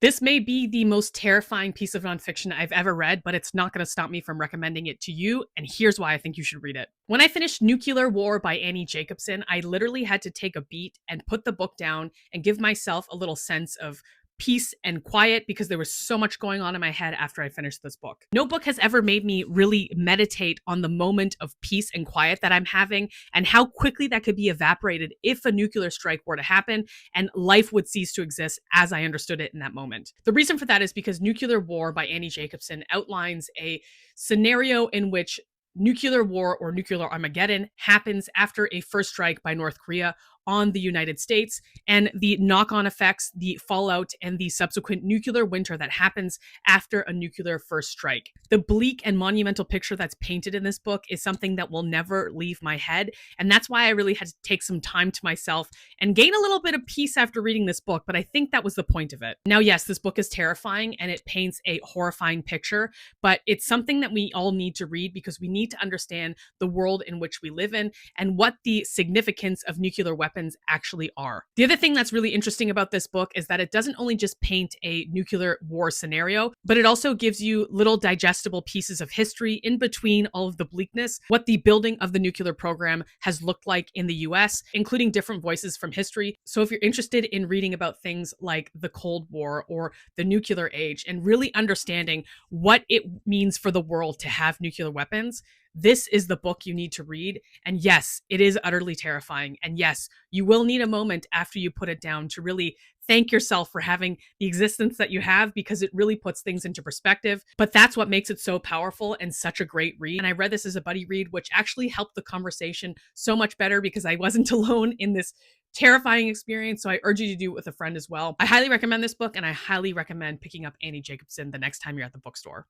This may be the most terrifying piece of nonfiction I've ever read, but it's not going to stop me from recommending it to you, and here's why I think you should read it. When I finished Nuclear War by Annie Jacobsen, I literally had to take a beat and put the book down and give myself a little sense of peace and quiet because there was so much going on in my head after I finished this book. No book has ever made me really meditate on the moment of peace and quiet that I'm having and how quickly that could be evaporated if a nuclear strike were to happen and life would cease to exist as I understood it in that moment. The reason for that is because Nuclear War by Annie Jacobsen outlines a scenario in which nuclear war or nuclear Armageddon happens after a first strike by North Korea on the United States and the knock-on effects, the fallout, and the subsequent nuclear winter that happens after a nuclear first strike. The bleak and monumental picture that's painted in this book is something that will never leave my head, and that's why I really had to take some time to myself and gain a little bit of peace after reading this book, but I think that was the point of it. Now, yes, this book is terrifying and it paints a horrifying picture, but it's something that we all need to read because we need to understand the world in which we live in and what the significance of nuclear weapons actually are. The other thing that's really interesting about this book is that it doesn't only just paint a nuclear war scenario, but it also gives you little digestible pieces of history in between all of the bleakness, what the building of the nuclear program has looked like in the US, including different voices from history. So if you're interested in reading about things like the Cold War or the nuclear age and really understanding what it means for the world to have nuclear weapons, this is the book you need to read. And yes, it is utterly terrifying. And yes, you will need a moment after you put it down to really thank yourself for having the existence that you have because it really puts things into perspective. But that's what makes it so powerful and such a great read. And I read this as a buddy read, which actually helped the conversation so much better because I wasn't alone in this terrifying experience. So I urge you to do it with a friend as well. I highly recommend this book and I highly recommend picking up Annie Jacobsen the next time you're at the bookstore.